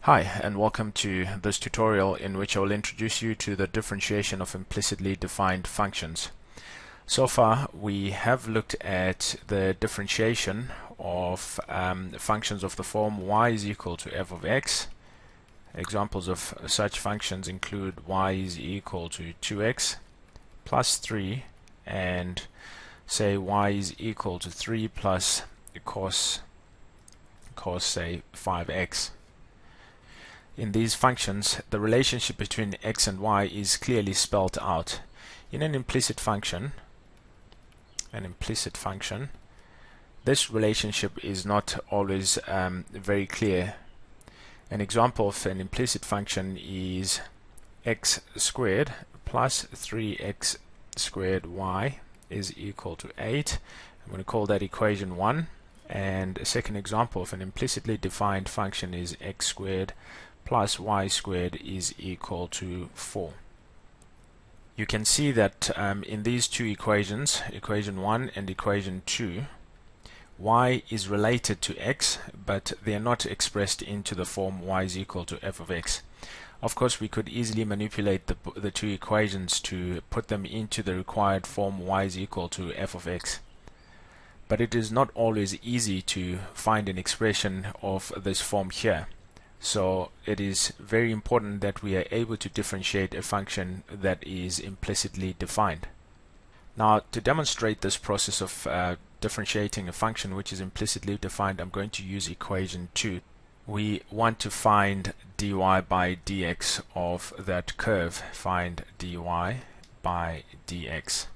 Hi, and welcome to this tutorial in which I will introduce you to the differentiation of implicitly defined functions. So far, we have looked at the differentiation of functions of the form y is equal to f of x. Examples of such functions include y is equal to 2x plus 3 and say y is equal to 3 plus cos say 5x. In these functions, the relationship between x and y is clearly spelled out. In an implicit function, this relationship is not always very clear. An example of an implicit function is x squared plus 3x squared y is equal to 8. I'm going to call that equation 1. And a second example of an implicitly defined function is x squared plus y squared is equal to 4. You can see that in these two equations, equation 1 and equation 2, y is related to x, but they are not expressed into the form y is equal to f of x. Of course, we could easily manipulate the two equations to put them into the required form y is equal to f of x. But it is not always easy to find an expression of this form here. So it is very important that we are able to differentiate a function that is implicitly defined. Now, to demonstrate this process of differentiating a function which is implicitly defined, I'm going to use equation 2. We want to find dy by dx of that curve. Find dy by dx.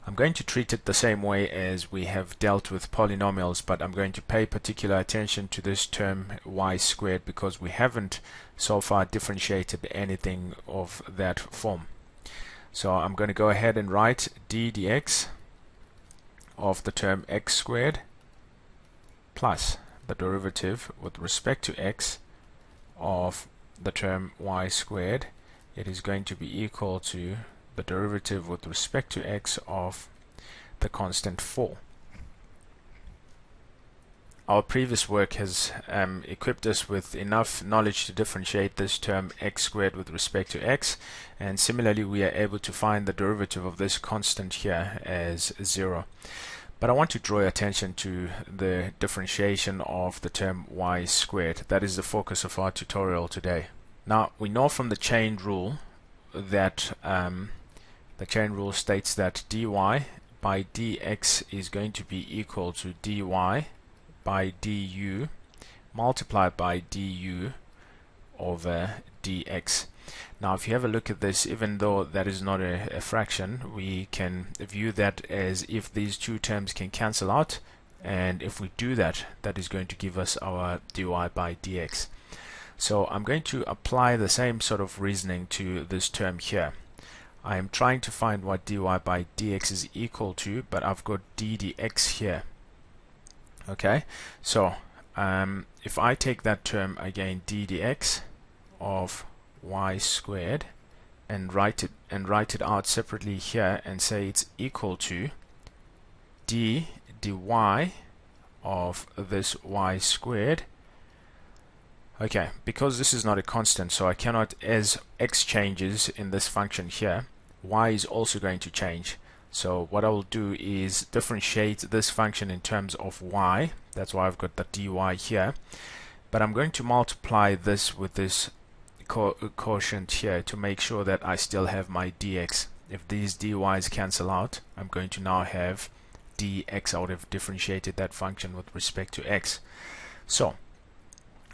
I'm going to treat it the same way as we have dealt with polynomials, but I'm going to pay particular attention to this term y squared because we haven't so far differentiated anything of that form. So I'm going to go ahead and write d dx of the term x squared plus the derivative with respect to x of the term y squared. It is going to be equal to the derivative with respect to x of the constant 4. Our previous work has equipped us with enough knowledge to differentiate this term x squared with respect to x, and similarly we are able to find the derivative of this constant here as 0. But I want to draw your attention to the differentiation of the term y squared. That is the focus of our tutorial today. Now, we know from the chain rule that the chain rule states that dy by dx is going to be equal to dy by du multiplied by du over dx. Now, if you have a look at this, even though that is not a fraction, we can view that as if these two terms can cancel out, and if we do that, that is going to give us our dy by dx. So I'm going to apply the same sort of reasoning to this term here. I am trying to find what dy by dx is equal to, but I've got d dx here. Okay, so if I take that term again, d dx of y squared, and write it out separately here and say it's equal to d dy of this y squared. Okay, because this is not a constant, so I cannot, as x changes in this function here, y is also going to change. So what I will do is differentiate this function in terms of y. That's why I've got the dy here. But I'm going to multiply this with this quotient here to make sure that I still have my dx. If these dy's cancel out, I'm going to now have dx. I would have differentiated that function with respect to x. So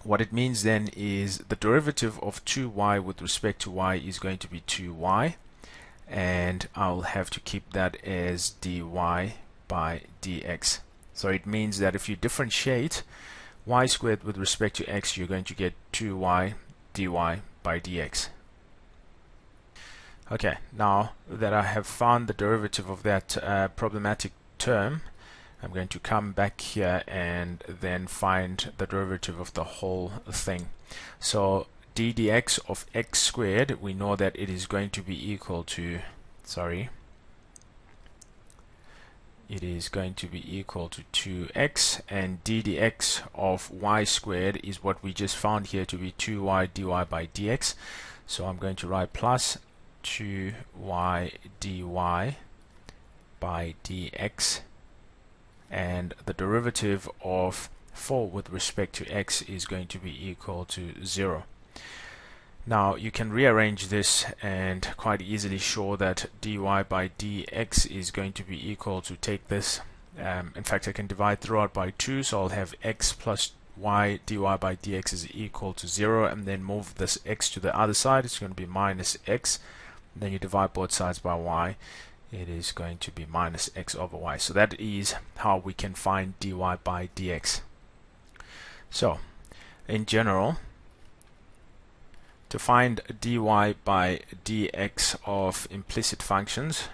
what it means then is the derivative of 2y with respect to y is going to be 2y, and I'll have to keep that as dy by dx. So it means that if you differentiate y squared with respect to x, you're going to get 2y dy by dx. Okay, now that I have found the derivative of that problematic term, I'm going to come back here and then find the derivative of the whole thing. So d dx of x squared, we know that it is going to be equal to, it is going to be equal to 2x, and d dx of y squared is what we just found here to be 2y dy by dx. So I'm going to write plus 2y dy by dx, and the derivative of 4 with respect to x is going to be equal to 0. Now you can rearrange this and quite easily show that dy by dx is going to be equal to, take this, in fact I can divide throughout by 2, so I'll have x plus y dy by dx is equal to 0, and then move this x to the other side. It's going to be minus x, and then you divide both sides by y. It is going to be minus x over y. So that is how we can find dy by dx. So in general, to find dy by dx of implicit functions,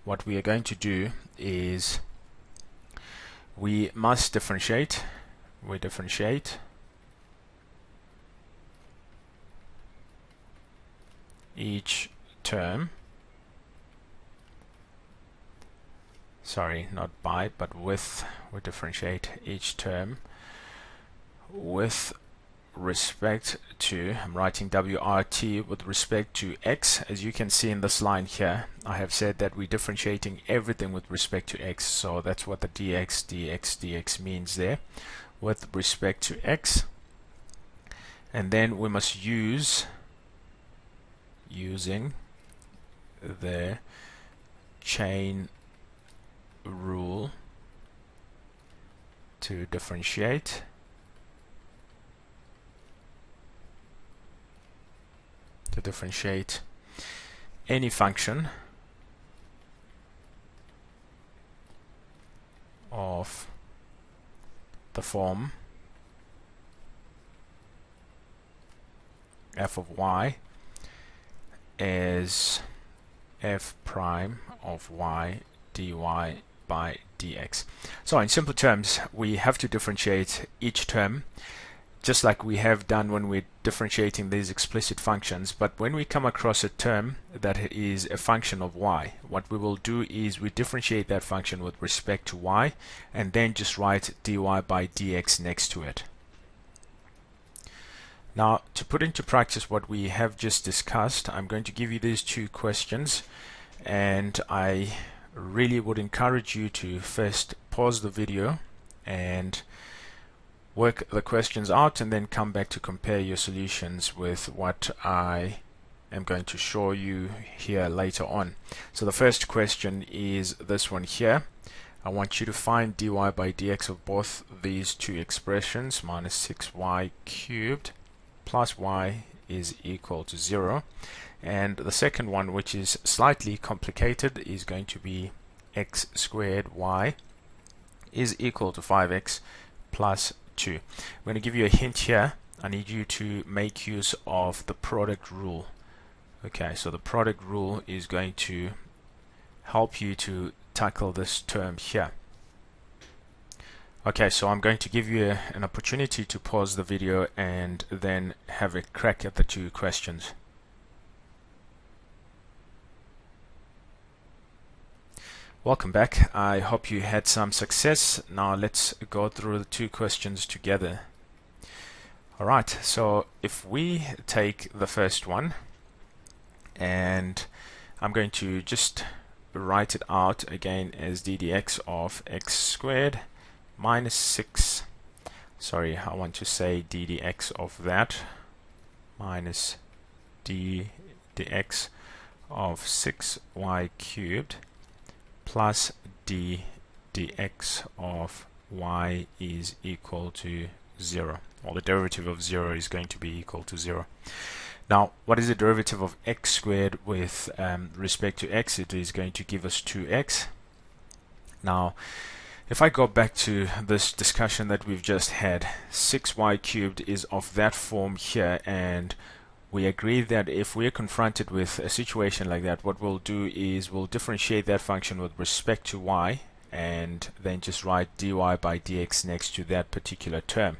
what we are going to do is we must differentiate. We differentiate each term, sorry, not by, but with, we differentiate each term with respect to, I'm writing WRT with respect to x. As you can see in this line here, I have said that we're differentiating everything with respect to x, so that's what the dx means there, with respect to x. And then we must using the chain rule to differentiate any function of the form f of y as f prime of y dy by dx. So in simple terms, we have to differentiate each term just like we have done when we're differentiating these explicit functions. But when we come across a term that is a function of y, what we will do is we differentiate that function with respect to y, and then just write dy by dx next to it. Now, to put into practice what we have just discussed, I'm going to give you these two questions, and I really would encourage you to first pause the video and work the questions out, and then come back to compare your solutions with what I am going to show you here later on. So the first question is this one here. I want you to find dy by dx of both these two expressions, minus 6y cubed plus y is equal to 0. And the second one, which is slightly complicated, is going to be x squared y is equal to 5x plus 2. I'm going to give you a hint here. I need you to make use of the product rule. Okay, so the product rule is going to help you to tackle this term here. Okay, so I'm going to give you an opportunity to pause the video and then have a crack at the two questions. Welcome back. I hope you had some success. Now let's go through the two questions together. Alright, so if we take the first one, and I'm going to just write it out again as d dx of x squared minus 6, sorry, I want to say d dx of that minus d dx of 6y cubed plus d dx of y is equal to 0. Well, the derivative of 0 is going to be equal to 0. Now, what is the derivative of x squared with respect to x? It is going to give us 2x. Now, if I go back to this discussion that we've just had, 6y cubed is of that form here, and we agree that if we're confronted with a situation like that, what we'll do is we'll differentiate that function with respect to y, and then just write dy by dx next to that particular term.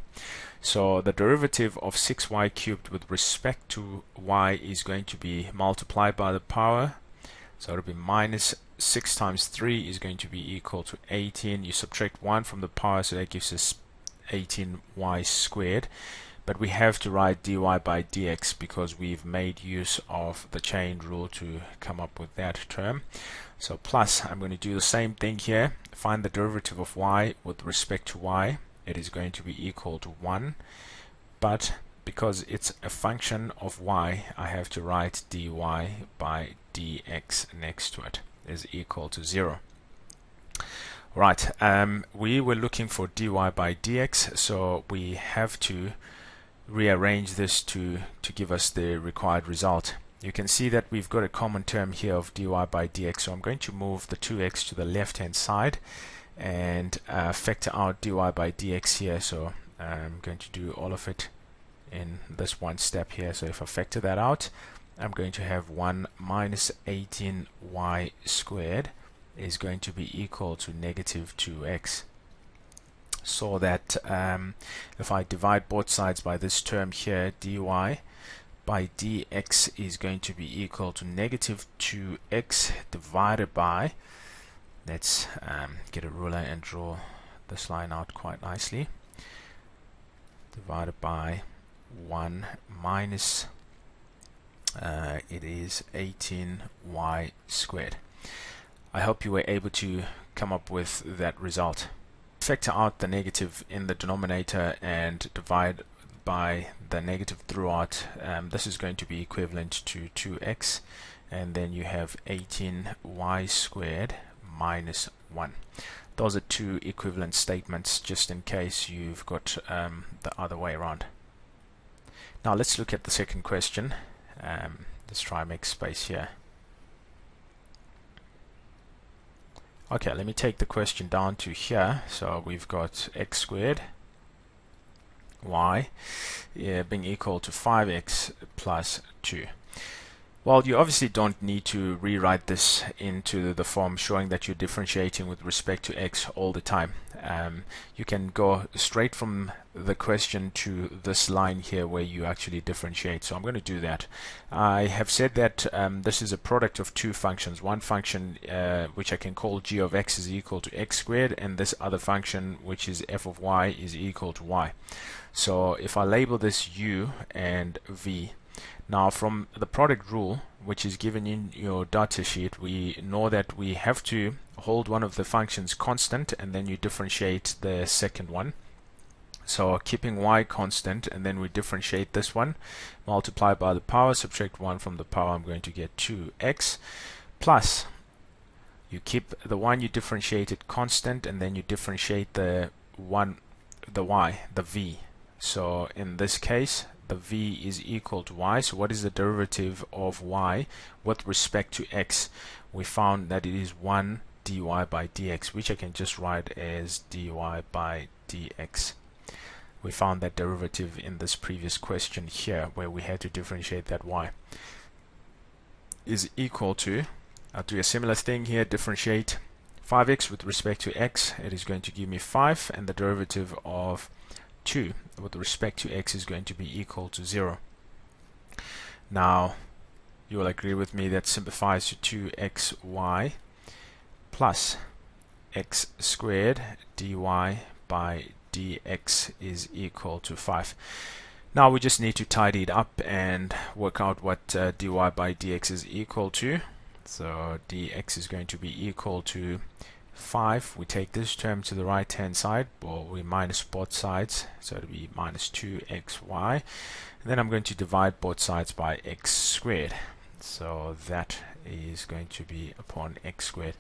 So the derivative of 6y cubed with respect to y is going to be multiplied by the power. So it'll be minus 6 times 3 is going to be equal to 18. You subtract 1 from the power, so that gives us 18y squared. But we have to write dy by dx because we've made use of the chain rule to come up with that term. So plus, I'm going to do the same thing here. Find the derivative of y with respect to y. It is going to be equal to 1. But because it's a function of y, I have to write dy by dx next to it is equal to 0. Right, we were looking for dy by dx, so we have to rearrange this to give us the required result. You can see that we've got a common term here of dy by dx, so I'm going to move the 2x to the left hand side and factor out dy by dx here. So I'm going to do all of it in this one step here. So if I factor that out, I'm going to have 1 minus 18y squared is going to be equal to negative 2x. So that if I divide both sides by this term here, dy by dx is going to be equal to negative 2x divided by, let's get a ruler and draw this line out quite nicely, divided by 1 minus it is 18y squared. I hope you were able to come up with that result. Factor out the negative in the denominator and divide by the negative throughout. This is going to be equivalent to 2x, and then you have 18y squared minus 1. Those are two equivalent statements, just in case you've got the other way around. Now let's look at the second question. Let's try and make space here. Okay, let me take the question down to here. So we've got x squared y being equal to 5x plus 2. Well, you obviously don't need to rewrite this into the form showing that you're differentiating with respect to x all the time. You can go straight from the question to this line here where you actually differentiate. So I'm going to do that. I have said that this is a product of two functions. One function which I can call g of x is equal to x squared, and this other function which is f of y is equal to y. So if I label this u and v, now from the product rule which is given in your data sheet, we know that we have to hold one of the functions constant and then you differentiate the second one. So keeping y constant, and then we differentiate this one, multiply by the power, subtract 1 from the power, I'm going to get 2x, plus you keep the one you differentiated constant and then you differentiate the v. So in this case the v is equal to y. So what is the derivative of y with respect to x? We found that it is 1 dy by dx, which I can just write as dy by dx. We found that derivative in this previous question here where we had to differentiate that y is equal to, I'll do a similar thing here, differentiate 5x with respect to x. It is going to give me 5, and the derivative of 2 with respect to x is going to be equal to 0. Now you will agree with me that simplifies to 2xy plus x squared dy by dx is equal to 5. Now we just need to tidy it up and work out what dy by dx is equal to. So dx is going to be equal to 5. We take this term to the right hand side, or we minus both sides, so it'll be minus 2xy, and then I'm going to divide both sides by x squared, so that is going to be upon x squared.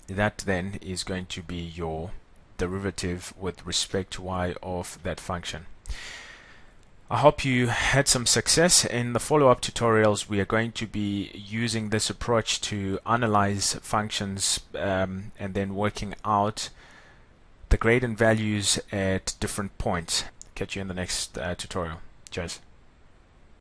That then is going to be your derivative with respect to y of that function. I hope you had some success. In the follow-up tutorials we are going to be using this approach to analyze functions and then working out the gradient values at different points. Catch you in the next tutorial. Cheers.